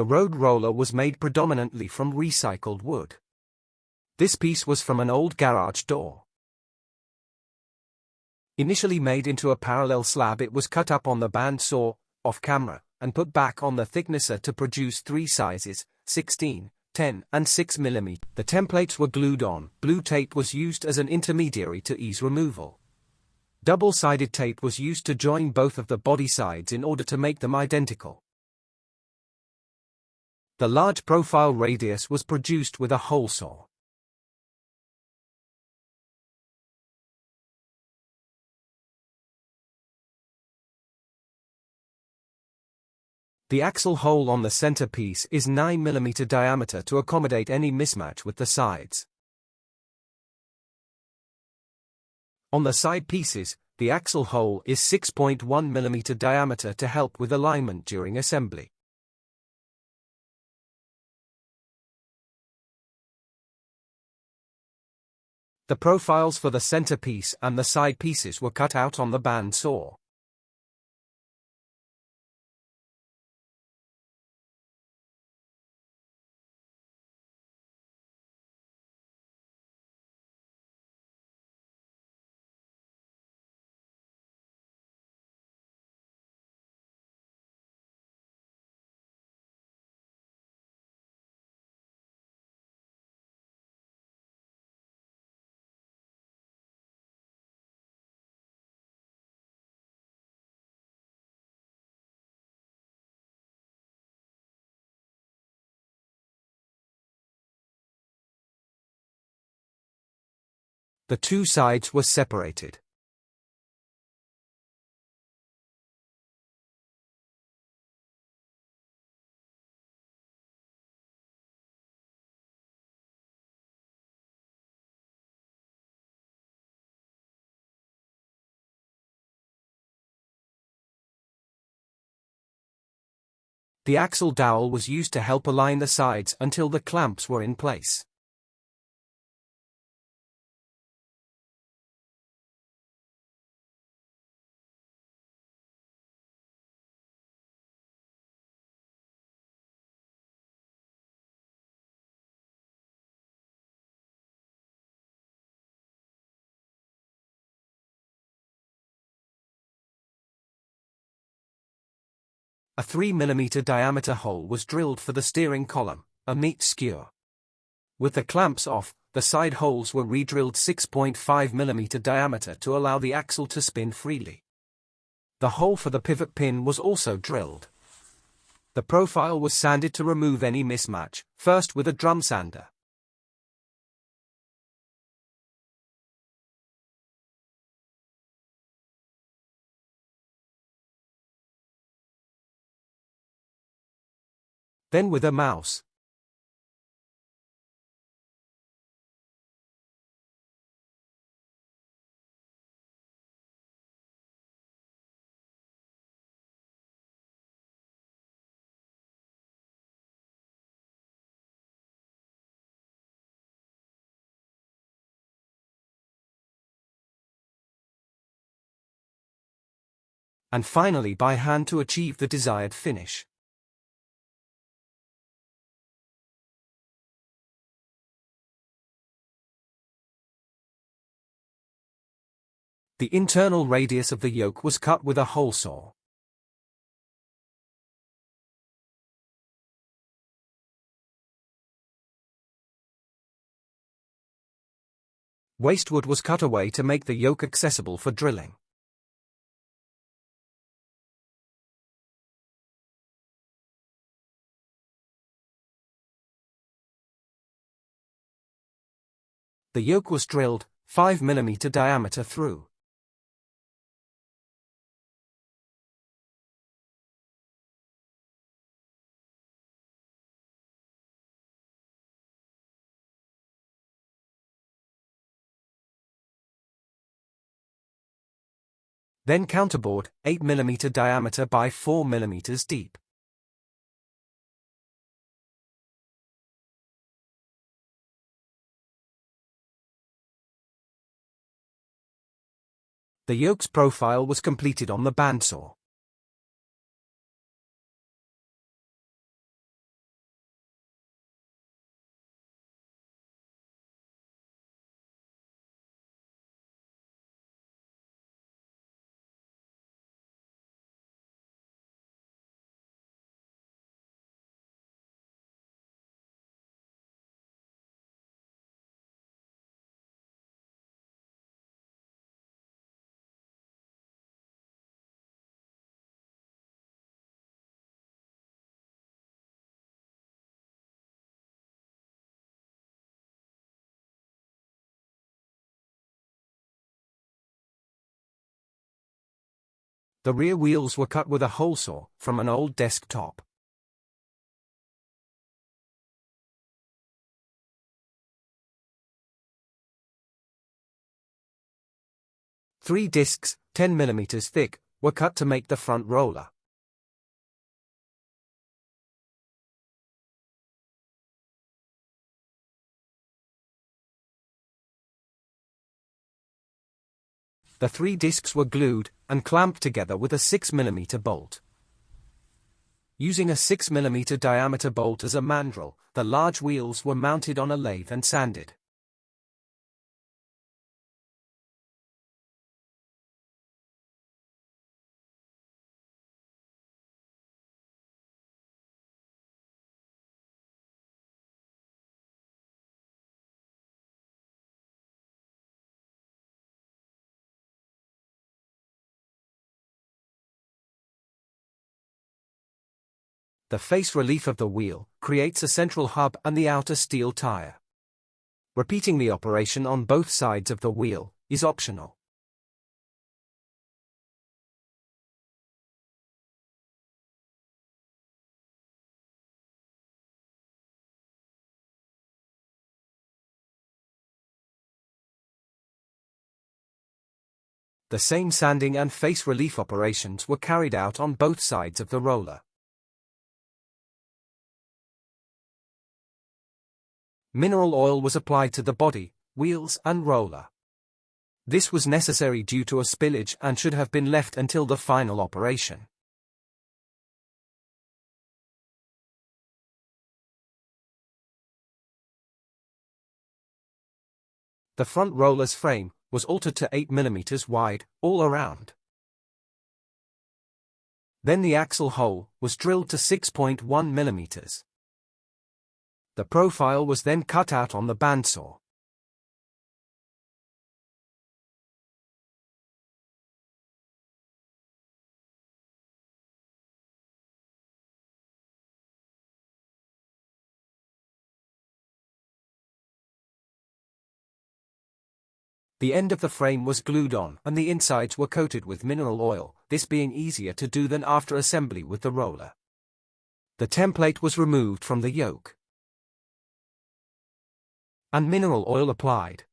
The road roller was made predominantly from recycled wood. This piece was from an old garage door. Initially made into a parallel slab, it was cut up on the bandsaw, off camera, and put back on the thicknesser to produce 3 sizes, 16, 10, and 6 mm. The templates were glued on. Blue tape was used as an intermediary to ease removal. Double-sided tape was used to join both of the body sides in order to make them identical. The large profile radius was produced with a hole saw. The axle hole on the center piece is 9 mm diameter to accommodate any mismatch with the sides. On the side pieces, the axle hole is 6.1 mm diameter to help with alignment during assembly. The profiles for the center piece and the side pieces were cut out on the bandsaw. The 2 sides were separated. The axle dowel was used to help align the sides until the clamps were in place. A 3 mm diameter hole was drilled for the steering column, a meat skewer. With the clamps off, the side holes were re-drilled 6.5 mm diameter to allow the axle to spin freely. The hole for the pivot pin was also drilled. The profile was sanded to remove any mismatch, first with a drum sander. Then with a mouse. And finally by hand to achieve the desired finish. The internal radius of the yoke was cut with a hole saw. Wastewood was cut away to make the yoke accessible for drilling. The yoke was drilled, 5 mm diameter through. Then counterbored, 8 mm diameter by 4 mm deep. The yoke's profile was completed on the bandsaw. The rear wheels were cut with a hole saw from an old desktop. Three discs, 10 mm thick, were cut to make the front roller. The three discs were glued and clamped together with a 6 mm bolt. Using a 6 mm diameter bolt as a mandrel, the large wheels were mounted on a lathe and sanded. The face relief of the wheel creates a central hub and the outer steel tire. Repeating the operation on both sides of the wheel is optional. The same sanding and face relief operations were carried out on both sides of the roller. Mineral oil was applied to the body, wheels and roller. This was necessary due to a spillage and should have been left until the final operation. The front roller's frame was altered to 8 mm wide, all around. Then the axle hole was drilled to 6.1 mm. The profile was then cut out on the bandsaw. The end of the frame was glued on and the insides were coated with mineral oil, this being easier to do than after assembly with the roller. The template was removed from the yoke and mineral oil applied.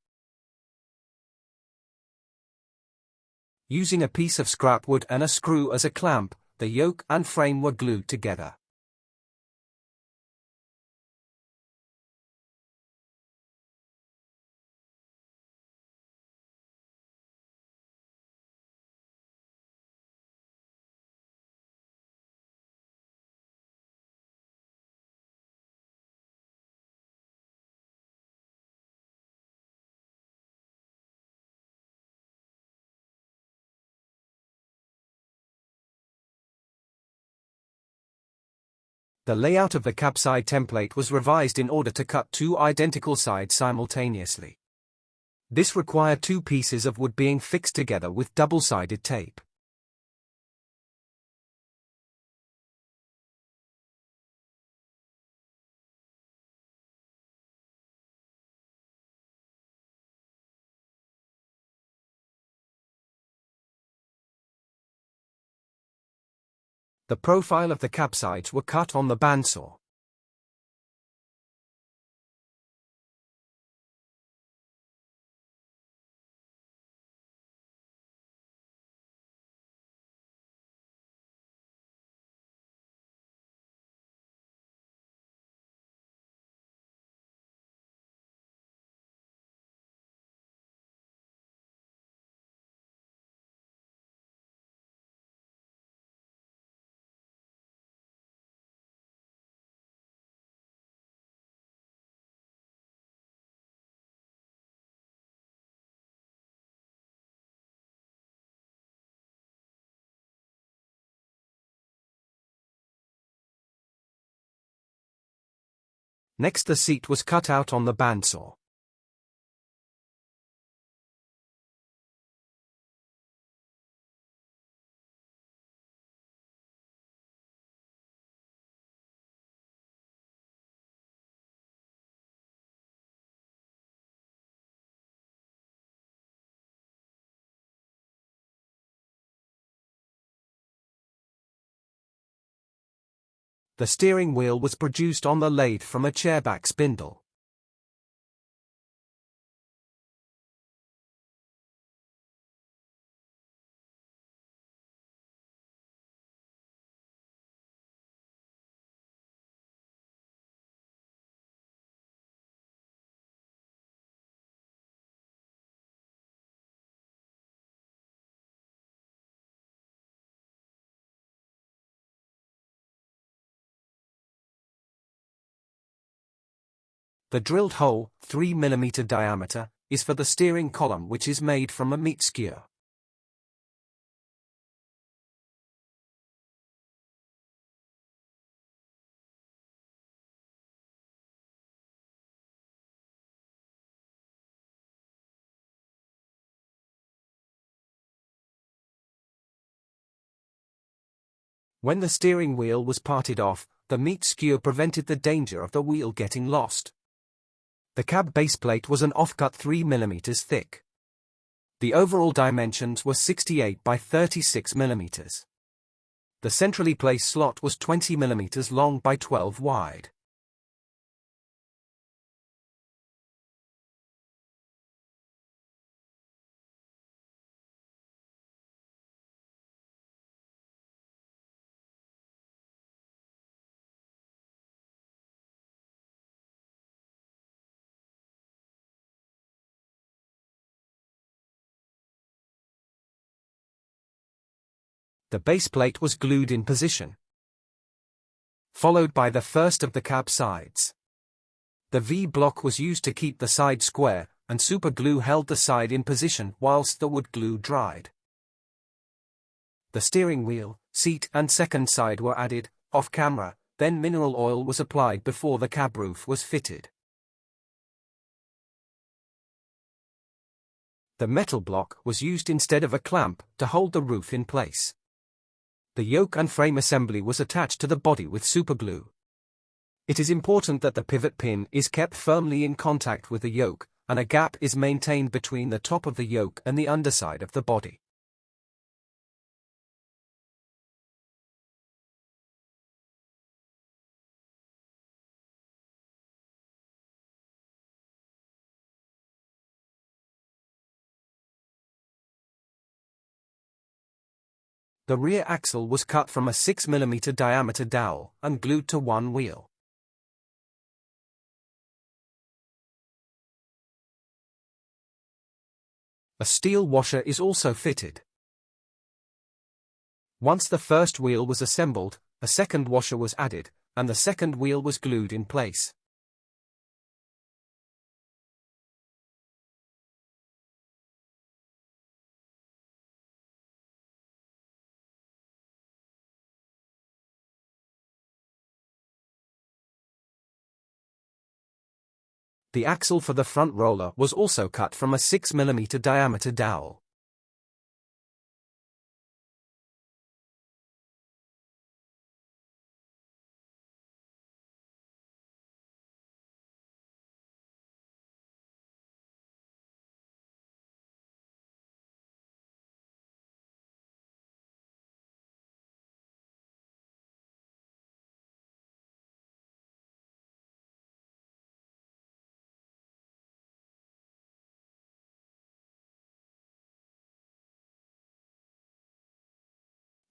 Using a piece of scrap wood and a screw as a clamp, the yoke and frame were glued together. The layout of the cab side template was revised in order to cut two identical sides simultaneously. This required two pieces of wood being fixed together with double-sided tape. The profile of the cab sides were cut on the bandsaw. Next, the seat was cut out on the bandsaw. The steering wheel was produced on the lathe from a chairback spindle. The drilled hole, 3 mm diameter, is for the steering column, which is made from a meat skewer. When the steering wheel was parted off, the meat skewer prevented the danger of the wheel getting lost. The cab baseplate was an offcut 3 mm thick. The overall dimensions were 68 by 36 mm. The centrally placed slot was 20 mm long by 12 wide. The baseplate was glued in position, followed by the first of the cab sides. The V-block was used to keep the side square, and super glue held the side in position whilst the wood glue dried. The steering wheel, seat and second side were added, off-camera, then mineral oil was applied before the cab roof was fitted. The metal block was used instead of a clamp to hold the roof in place. The yoke and frame assembly was attached to the body with superglue. It is important that the pivot pin is kept firmly in contact with the yoke, and a gap is maintained between the top of the yoke and the underside of the body. The rear axle was cut from a 6 mm diameter dowel and glued to one wheel. A steel washer is also fitted. Once the first wheel was assembled, a second washer was added, and the second wheel was glued in place. The axle for the front roller was also cut from a 6 mm diameter dowel.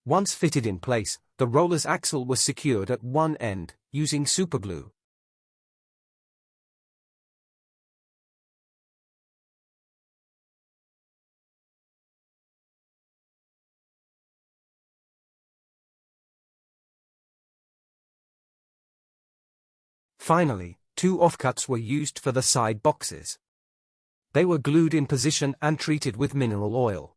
Once fitted in place, the roller's axle was secured at one end, using superglue. Finally, two offcuts were used for the side boxes. They were glued in position and treated with mineral oil.